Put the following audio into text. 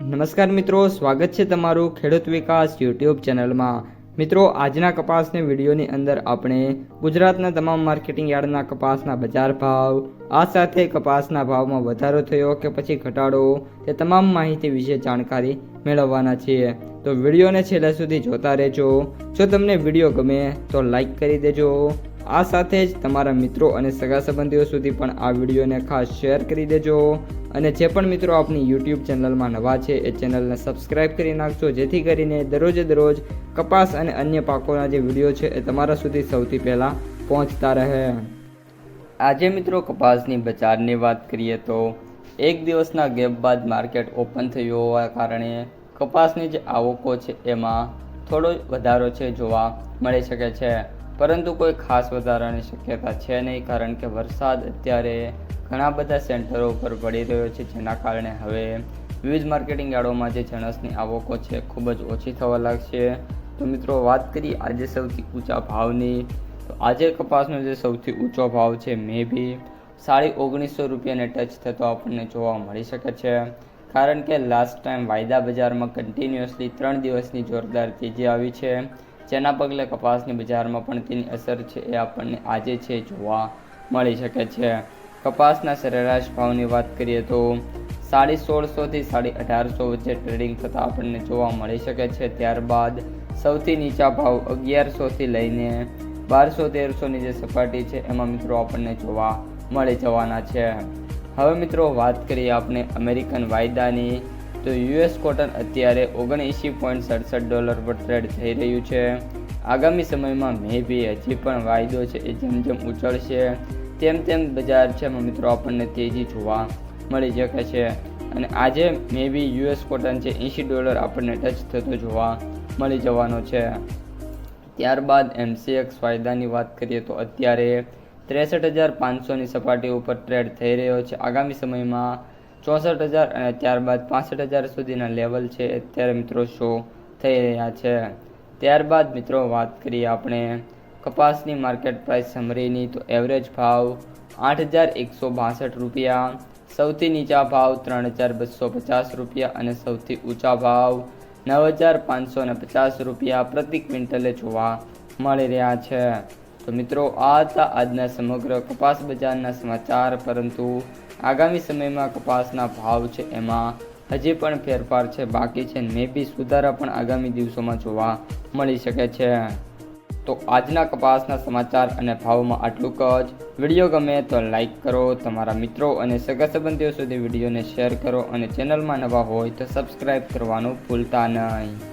નમસ્કાર મિત્રો, સ્વાગત છે તમારું ખેડૂત વિકાસ યુટ્યુબ ચેનલમાં। મિત્રો, આજના કપાસની વિડીયોની અંદર આપણે ગુજરાતના તમામ માર્કેટિંગ યાર્ડના કપાસના બજાર ભાવ, આ સાથે કપાસના ભાવમાં વધારો થયો કે પછી ઘટાડો, તે તમામ માહિતી વિશે જાણકારી મેળવવાના છીએ। તો વિડીયોને છેલ્લે સુધી જોતા રહેજો। જો તમને વિડીયો ગમે તો લાઈક કરી દેજો। આ સાથે જ તમારા મિત્રો અને સગા સંબંધીઓ સુધી પણ આ વિડીયોને ખાસ શેર કરી દેજો। અને જે પણ મિત્રો આપની યુટ્યુબ ચેનલમાં નવા છે એ ચેનલને સબસ્ક્રાઈબ કરી નાખજો, જેથી કરીને દરરોજ કપાસ અને અન્ય પાકોના જે વિડીયો છે એ તમારા સુધી સૌથી પહેલાં પહોંચતા રહે। આજે મિત્રો કપાસની બજારની વાત કરીએ તો એક દિવસના ગેપ બાદ માર્કેટ ઓપન થયું હોવા કારણે કપાસની જે આવકો છે એમાં થોડો વધારો છે જોવા મળી શકે છે, પરંતુ કોઈ ખાસ વધારાની શક્યતા છે નહીં, કારણ કે વરસાદ અત્યારે ઘણા બધા સેન્ટરો ઉપર પડી રહ્યો છે, જેના કારણે હવે વિવિધ માર્કેટિંગ યાર્ડોમાં જે જણસની આવકો છે ખૂબ જ ઓછી થવા લાગશે। તો મિત્રો, વાત કરીએ આજે સૌથી ઊંચા ભાવની, તો આજે કપાસનો જે સૌથી ઊંચો ભાવ છે મે બી 1950 રૂપિયાને ટચ થતો આપણને જોવા મળી શકે છે, કારણ કે લાસ્ટ ટાઈમ વાયદા બજારમાં કન્ટિન્યુઅસલી 3 દિવસની જોરદાર તેજી આવી છે, જેના પગલે કપાસની બજારમાં પણ તેની અસર છે એ આપણને આજે છે જોવા મળી શકે છે। કપાસના સરેરાશ ભાવની વાત કરીએ તો 1650 થી 1850 વચ્ચે ટ્રેડિંગ થતા આપણને જોવા મળી શકે છે। ત્યારબાદ સૌથી નીચા ભાવ 1100 થી લઈને 1200-1300ની જે સપાટી છે એમાં મિત્રો આપણને જોવા મળી જવાના છે। હવે મિત્રો વાત કરીએ આપણે અમેરિકન વાયદાની, તો યુએસ કોટન અત્યારે $79.67 પર ટ્રેડ થઈ રહ્યું છે। આગામી સમયમાં મે બી હજી પણ વાયદો છે એ જેમ જેમ ઉછળશે તેમ બજાર છે મિત્રો આપણને તેજી જોવા મળી શકે છે, અને આજે મે બી યુએસ કોટન છે $80 આપણને ટચ થતો જોવા મળી જવાનો છે। ત્યારબાદ MCX વાયદાની વાત કરીએ તો અત્યારે 63,500ની સપાટી ઉપર ટ્રેડ થઈ રહ્યો છે। આગામી સમયમાં 64,000 અને ત્યારબાદ 65,000 સુધીના લેવલ છે અત્યારે મિત્રો શો થઈ રહ્યા છે। ત્યારબાદ મિત્રો વાત કરીએ આપણે કપાસની માર્કેટ પ્રાઇસ સમરીની, તો એવરેજ ભાવ 8,162 રૂપિયા, સૌથી નીચા ભાવ 3,250 રૂપિયા અને સૌથી ઊંચા ભાવ 9,550 રૂપિયા પ્રતિ ક્વિન્ટલે જોવા મળી રહ્યા છે। તો મિત્રો, આ હતા આજના સમગ્ર કપાસ બજારના સમાચાર, પરંતુ આગામી સમયમાં કપાસના ભાવ છે એમાં હજી પણ ફેરફાર છે બાકી છે, મે બી સુધારા પણ આગામી દિવસોમાં જોવા મળી શકે છે। તો આજના કપાસના સમાચાર અને ભાવમાં આટલું જ। વિડીયો ગમે તો લાઈક કરો, તમારા મિત્રો અને સગા સંબંધીઓ સુધી વિડીયોને શેર કરો, અને ચેનલમાં નવા હોય તો સબસ્ક્રાઈબ કરવાનું ભૂલતા નહીં।